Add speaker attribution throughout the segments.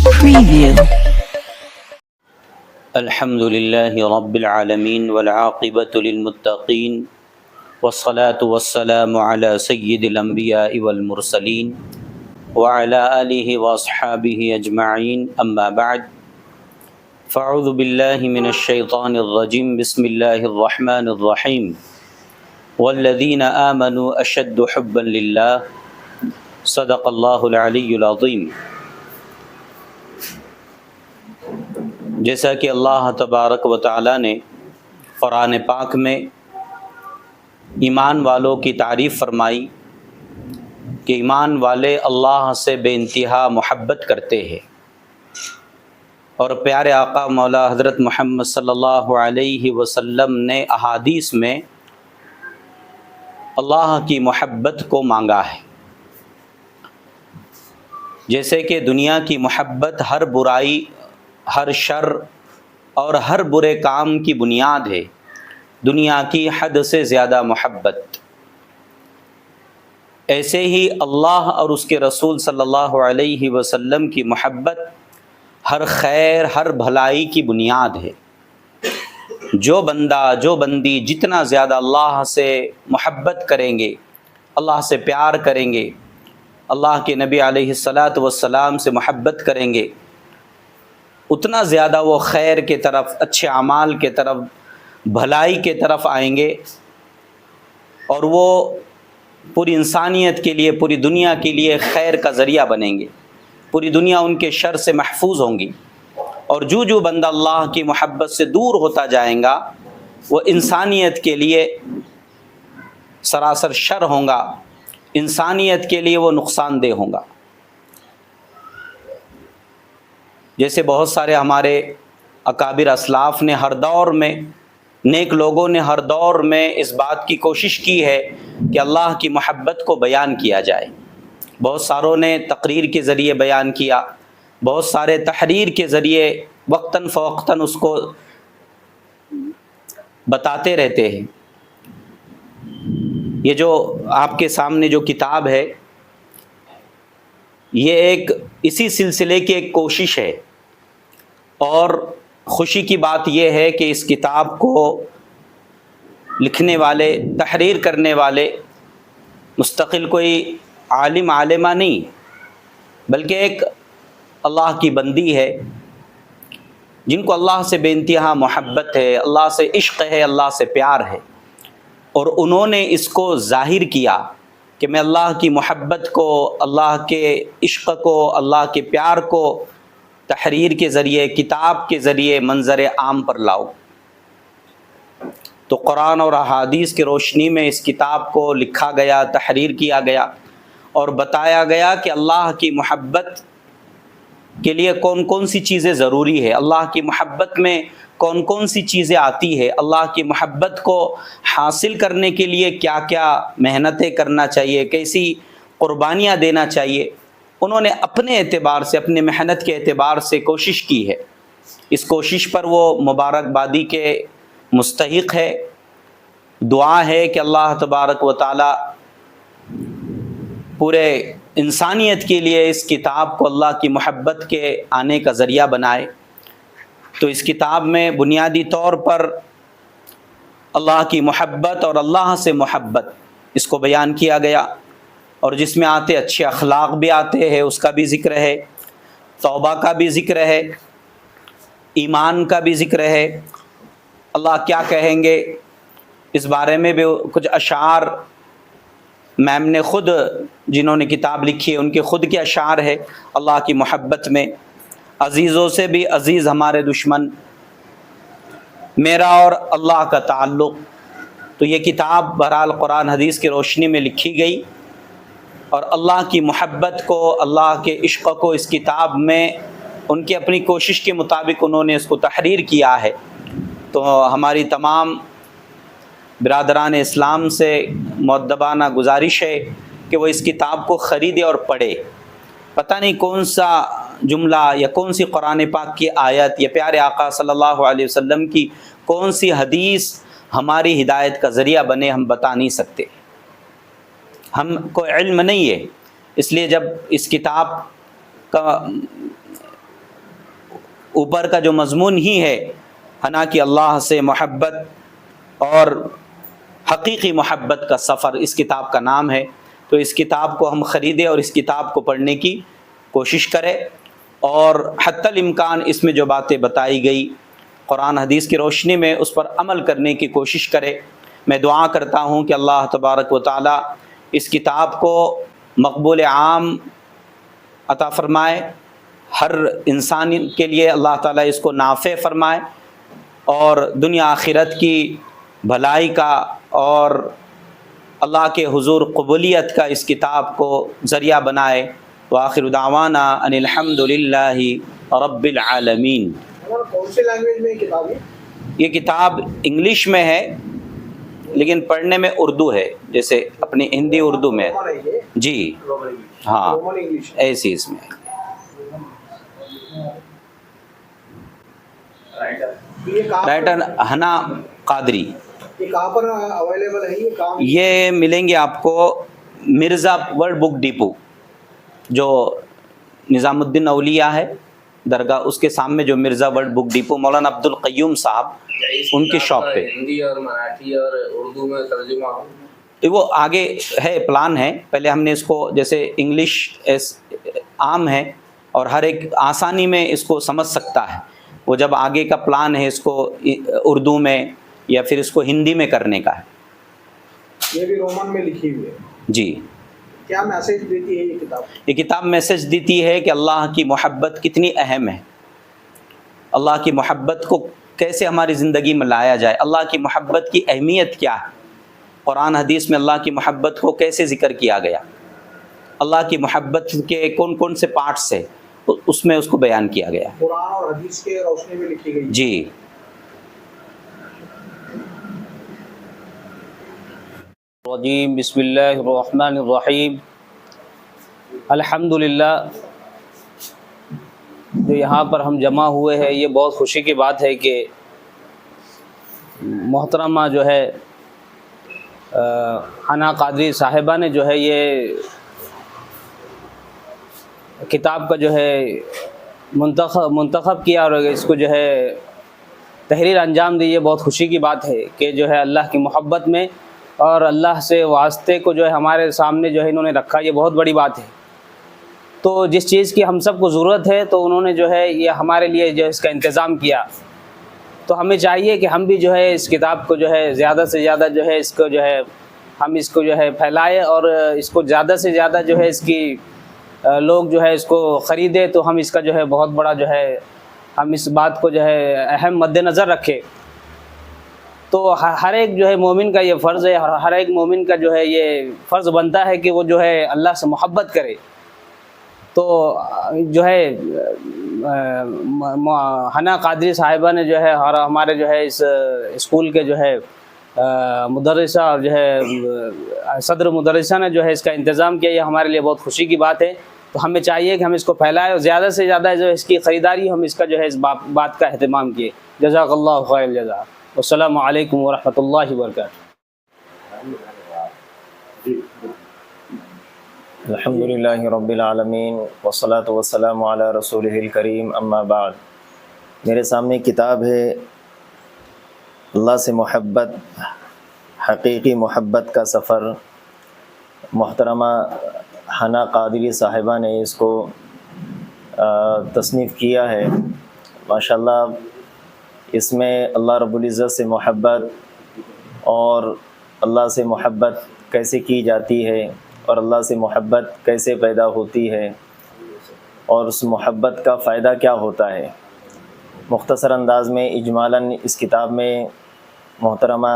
Speaker 1: Preview.
Speaker 2: الحمد لله رب العالمين والعاقبة للمتقين والصلاة والسلام على سيد الأنبياء والمرسلين وعلى آله وأصحابه أجمعين أما بعد فأعوذ بالله من الشيطان الرجيم بسم الله الرحمن الرحيم والذين آمنوا أشد حبا لله صدق الله العلي العظيم۔ جیسا کہ اللہ تبارک و تعالی نے قرآن پاک میں ایمان والوں کی تعریف فرمائی کہ ایمان والے اللہ سے بے انتہا محبت کرتے ہیں، اور پیارے آقا مولا حضرت محمد صلی اللہ علیہ وسلم نے احادیث میں اللہ کی محبت کو مانگا ہے۔ جیسے کہ دنیا کی محبت ہر برائی، ہر شر اور ہر برے کام کی بنیاد ہے، دنیا کی حد سے زیادہ محبت، ایسے ہی اللہ اور اس کے رسول صلی اللہ علیہ وسلم کی محبت ہر خیر، ہر بھلائی کی بنیاد ہے۔ جو بندہ، جو بندی جتنا زیادہ اللہ سے محبت کریں گے، اللہ سے پیار کریں گے، اللہ کے نبی علیہ الصلاۃ والسلام سے محبت کریں گے، اتنا زیادہ وہ خیر کے طرف، اچھے اعمال کے طرف، بھلائی کے طرف آئیں گے، اور وہ پوری انسانیت کے لیے، پوری دنیا کے لیے خیر کا ذریعہ بنیں گے، پوری دنیا ان کے شر سے محفوظ ہوں گی۔ اور جو بندہ اللہ کی محبت سے دور ہوتا جائیں گا، وہ انسانیت کے لیے سراسر شر ہوں گا، انسانیت کے لیے وہ نقصان دہ ہوں گا۔ جیسے بہت سارے ہمارے اکابر اسلاف نے ہر دور میں، نیک لوگوں نے ہر دور میں اس بات کی کوشش کی ہے کہ اللہ کی محبت کو بیان کیا جائے۔ بہت ساروں نے تقریر کے ذریعے بیان کیا، بہت سارے تحریر کے ذریعے وقتاً فوقتاً اس کو بتاتے رہتے ہیں۔ یہ جو آپ کے سامنے جو کتاب ہے، یہ ایک اسی سلسلے کی ایک کوشش ہے، اور خوشی کی بات یہ ہے کہ اس کتاب کو لکھنے والے، تحریر کرنے والے مستقل کوئی عالم عالمہ نہیں، بلکہ ایک اللہ کی بندی ہے، جن کو اللہ سے بے انتہا محبت ہے، اللہ سے عشق ہے، اللہ سے پیار ہے، اور انہوں نے اس کو ظاہر کیا کہ میں اللہ کی محبت کو، اللہ کے عشق کو، اللہ کے پیار کو تحریر کے ذریعے، کتاب کے ذریعے منظر عام پر لاؤ۔ تو قرآن اور احادیث کی روشنی میں اس کتاب کو لکھا گیا، تحریر کیا گیا، اور بتایا گیا کہ اللہ کی محبت کے لیے کون کون سی چیزیں ضروری ہے، اللہ کی محبت میں کون کون سی چیزیں آتی ہے، اللہ کی محبت کو حاصل کرنے کے لیے کیا کیا محنتیں کرنا چاہیے، کیسی قربانیاں دینا چاہیے۔ انہوں نے اپنے اعتبار سے، اپنے محنت کے اعتبار سے کوشش کی ہے۔ اس کوشش پر وہ مبارکبادی کے مستحق ہے۔ دعا ہے کہ اللہ تبارک و تعالی پورے انسانیت کے لیے اس کتاب کو اللہ کی محبت کے آنے کا ذریعہ بنائے۔ تو اس کتاب میں بنیادی طور پر اللہ کی محبت اور اللہ سے محبت اس کو بیان کیا گیا، اور جس میں آتے اچھے اخلاق بھی آتے ہیں، اس کا بھی ذکر ہے، توبہ کا بھی ذکر ہے، ایمان کا بھی ذکر ہے، اللہ کیا کہیں گے اس بارے میں بھی کچھ اشعار میم نے خود، جنہوں نے کتاب لکھی ہے ان کے خود کے اشعار ہے اللہ کی محبت میں۔ عزیزوں سے بھی عزیز ہمارے دشمن، میرا اور اللہ کا تعلق۔ تو یہ کتاب بہرحال قرآن حدیث کی روشنی میں لکھی گئی، اور اللہ کی محبت کو، اللہ کے عشق کو اس کتاب میں ان کی اپنی کوشش کے مطابق انہوں نے اس کو تحریر کیا ہے۔ تو ہماری تمام برادران اسلام سے مؤدبانہ گزارش ہے کہ وہ اس کتاب کو خریدے اور پڑھے۔ پتہ نہیں کون سا جملہ یا کون سی قرآن پاک کی آیت یا پیارے آقا صلی اللہ علیہ وسلم کی کون سی حدیث ہماری ہدایت کا ذریعہ بنے، ہم بتا نہیں سکتے، ہم کو علم نہیں ہے۔ اس لیے جب اس کتاب کا اوپر کا جو مضمون ہی ہے حنا کی اللہ سے محبت اور حقیقی محبت کا سفر، اس کتاب کا نام ہے۔ تو اس کتاب کو ہم خریدیں اور اس کتاب کو پڑھنے کی کوشش کریں، اور حتی الامکان اس میں جو باتیں بتائی گئی قرآن حدیث کی روشنی میں اس پر عمل کرنے کی کوشش کرے۔ میں دعا کرتا ہوں کہ اللہ تبارک و تعالی اس کتاب کو مقبول عام عطا فرمائے، ہر انسان کے لیے اللہ تعالیٰ اس کو نافع فرمائے، اور دنیا آخرت کی بھلائی کا اور اللہ کے حضور قبولیت کا اس کتاب کو ذریعہ بنائے۔ وآخر دعوانا ان الحمد للہ رب العالمین۔
Speaker 1: کون سی لینگویج میں یہ کتاب ہے؟
Speaker 2: یہ کتاب انگلش میں ہے لیکن پڑھنے میں اردو ہے، جیسے اپنی ہندی اردو میں جی ہاں ایسی اس میں رائٹر حنا قادری۔
Speaker 1: یہ کہاں پر اویلیبل ہے؟ یہ کام
Speaker 2: یہ ملیں گے آپ کو مرزا ورلڈ بک ڈیپو، جو نظام الدین اولیاء ہے درگاہ، اس کے سامنے جو مرزا ورلڈ بک ڈیپو، مولانا عبد القیوم صاحب ان کی شاپ پہ۔
Speaker 3: ہندی اور مراٹھی اور اردو میں ترجمہ
Speaker 2: وہ آگے ہے، پلان ہے۔ پہلے ہم نے اس کو جیسے انگلش عام ہے اور ہر ایک آسانی میں اس کو سمجھ سکتا ہے، وہ جب آگے کا پلان ہے اس کو اردو میں یا پھر اس کو ہندی میں کرنے کا ہے۔
Speaker 1: یہ بھی رومن میں لکھی ہوئی ہے
Speaker 2: جی۔
Speaker 1: کیا میسج دیتی ہے یہ کتاب؟
Speaker 2: یہ کتاب میسج دیتی ہے کہ اللہ کی محبت کتنی اہم ہے، اللہ کی محبت کو کیسے ہماری زندگی میں لایا جائے، اللہ کی محبت کی اہمیت کیا ہے، قرآن حدیث میں اللہ کی محبت کو کیسے ذکر کیا گیا، اللہ کی محبت کے کون کون سے پارٹس ہیں اس میں اس کو بیان کیا گیا۔
Speaker 1: قرآن اور حدیث کے روشنی میں لکھی گئی۔
Speaker 2: جی۔ بسم اللہ الرحمن الرحیم۔ الحمدللہ، جو یہاں پر ہم جمع ہوئے ہیں یہ بہت خوشی کی بات ہے کہ محترمہ جو ہے حنا قادری صاحبہ نے جو ہے یہ کتاب کا جو ہے منتخب کیا اور اس کو جو ہے تحریر انجام دی۔ یہ بہت خوشی کی بات ہے کہ جو ہے اللہ کی محبت میں اور اللہ سے واسطے کو جو ہے ہمارے سامنے جو ہے انہوں نے رکھا، یہ بہت بڑی بات ہے۔ تو جس چیز کی ہم سب کو ضرورت ہے تو انہوں نے جو ہے یہ ہمارے لیے جو ہے اس کا انتظام کیا، تو ہمیں چاہیے کہ ہم بھی جو ہے اس کتاب کو جو ہے زیادہ سے زیادہ جو ہے اس کو جو ہے ہم اس کو جو ہے پھیلائے، اور اس کو زیادہ سے زیادہ جو ہے اس کی لوگ جو ہے اس کو خریدے، تو ہم اس کا جو ہے بہت بڑا جو ہے ہم اس بات کو جو ہے اہم مد نظر رکھے۔ تو ہر ایک جو ہے مومن کا یہ فرض ہے، ہر ایک مومن کا جو ہے یہ فرض بنتا ہے کہ وہ جو ہے اللہ سے محبت کرے۔ تو جو ہے حنا قادری صاحبہ نے جو ہے ہمارے جو ہے اس اسکول کے جو ہے مدرسہ اور جو ہے صدر مدرسہ نے جو ہے اس کا انتظام کیا، یہ ہمارے لیے بہت خوشی کی بات ہے۔ تو ہمیں چاہیے کہ ہم اس کو پھیلائیں اور زیادہ سے زیادہ جو اس کی خریداری ہم اس کا جو ہے اس بات کا اہتمام کیے۔ جزاک اللہ خیر الجزا۔ السلام علیکم ورحمۃ اللہ وبرکاتہ۔
Speaker 4: الحمد للہ رب العالمین والصلاة والسلام علی رسولہ الکریم، اما بعد۔ میرے سامنے کتاب ہے اللہ سے محبت، حقیقی محبت کا سفر۔ محترمہ حنا قادری صاحبہ نے اس کو تصنیف کیا ہے۔ ماشاءاللہ اس میں اللہ رب العزت سے محبت اور اللہ سے محبت کیسے کی جاتی ہے اور اللہ سے محبت کیسے پیدا ہوتی ہے اور اس محبت کا فائدہ کیا ہوتا ہے، مختصر انداز میں اجمالاً اس کتاب میں محترمہ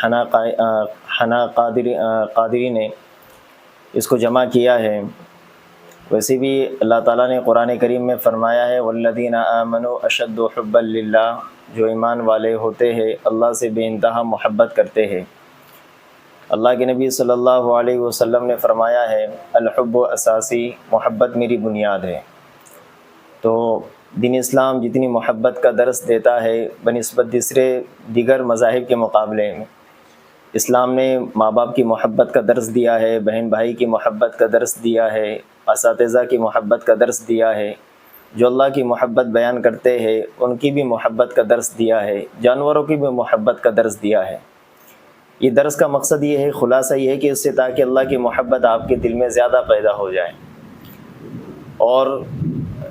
Speaker 4: حنا قادری نے اس کو جمع کیا ہے۔ ویسے بھی اللہ تعالیٰ نے قرآن کریم میں فرمایا ہے والذین آمنوا اشد حبا للہ، جو ایمان والے ہوتے ہیں اللہ سے بے انتہا محبت کرتے ہیں۔ اللہ کے نبی صلی اللہ علیہ وسلم نے فرمایا ہے الحب اساسی، محبت میری بنیاد ہے۔ تو دین اسلام جتنی محبت کا درس دیتا ہے بنسبت دیگر مذاہب کے مقابلے میں، اسلام نے ماں باپ کی محبت کا درس دیا ہے، بہن بھائی کی محبت کا درس دیا ہے، اساتذہ کی محبت کا درس دیا ہے، جو اللہ کی محبت بیان کرتے ہیں ان کی بھی محبت کا درس دیا ہے، جانوروں کی بھی محبت کا درس دیا ہے۔ یہ درس کا مقصد یہ ہے، خلاصہ یہ ہے کہ اس سے تاکہ اللہ کی محبت آپ کے دل میں زیادہ پیدا ہو جائے۔ اور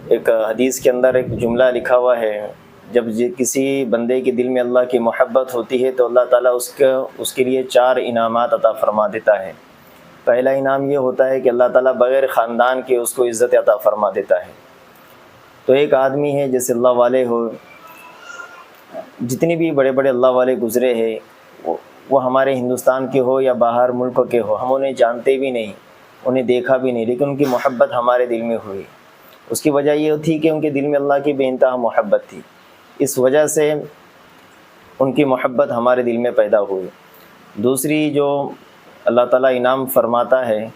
Speaker 4: ایک حدیث کے اندر ایک جملہ لکھا ہوا ہے، جب کسی بندے کے دل میں اللہ کی محبت ہوتی ہے تو اللہ تعالیٰ اس کے لیے 4 انعامات عطا فرما دیتا ہے۔ پہلا انعام یہ ہوتا ہے کہ اللہ تعالیٰ بغیر خاندان کے اس کو عزت عطا فرما دیتا ہے۔ تو ایک آدمی ہے جیسے اللہ والے ہو، جتنے بھی بڑے بڑے اللہ والے گزرے ہیں وہ ہمارے ہندوستان کے ہو یا باہر ملک کے ہو، ہم انہیں جانتے بھی نہیں، انہیں دیکھا بھی نہیں، لیکن ان کی محبت ہمارے دل میں ہوئی۔ اس کی وجہ یہ تھی کہ ان کے دل میں اللہ کی بے انتہا محبت تھی، اس وجہ سے ان کی محبت ہمارے دل میں پیدا ہوئی۔ دوسری جو اللہ تعالیٰ انعام فرماتا ہے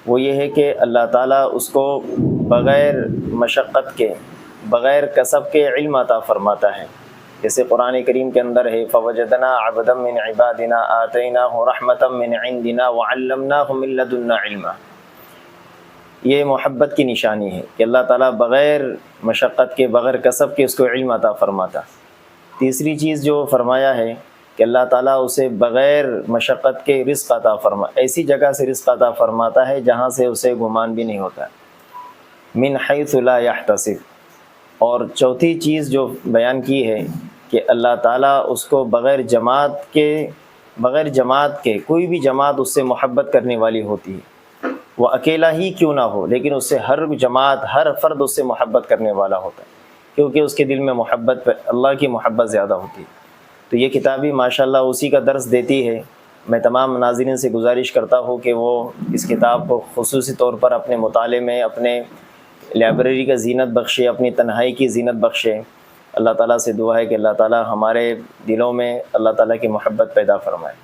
Speaker 4: وہ یہ ہے کہ اللہ تعالیٰ اس کو بغیر مشقت کے، بغیر کسب کے علم عطا فرماتا ہے، جیسے قرآن کریم کے اندر ہے فوجدنا عبدا من عبادنا آتیناہ رحمتا من عندنا وعلمناہ من لدنا علما۔ یہ محبت کی نشانی ہے کہ اللہ تعالیٰ بغیر مشقت کے، بغیر کسب کے اس کو علم عطا فرماتا۔ تیسری چیز جو فرمایا ہے کہ اللہ تعالیٰ اسے بغیر مشقت کے رزق عطا ایسی جگہ سے رزق عطا فرماتا ہے جہاں سے اسے گمان بھی نہیں ہوتا، من حیث لا یحتسب۔ اور چوتھی چیز جو بیان کی ہے کہ اللہ تعالیٰ اس کو بغیر جماعت کے کوئی بھی جماعت اس سے محبت کرنے والی ہوتی ہے، وہ اکیلا ہی کیوں نہ ہو لیکن اس سے ہر جماعت، ہر فرد اس سے محبت کرنے والا ہوتا ہے، کیونکہ اس کے دل میں محبت، اللہ کی محبت زیادہ ہوتی ہے۔ تو یہ کتاب بھی ماشاءاللہ اسی کا درس دیتی ہے۔ میں تمام ناظرین سے گزارش کرتا ہوں کہ وہ اس کتاب کو خصوصی طور پر اپنے مطالعے میں، اپنے لائبریری کا زینت بخشے، اپنی تنہائی کی زینت بخشے۔ اللہ تعالیٰ سے دعا ہے کہ اللہ تعالیٰ ہمارے دلوں میں اللہ تعالیٰ کی محبت پیدا فرمائے۔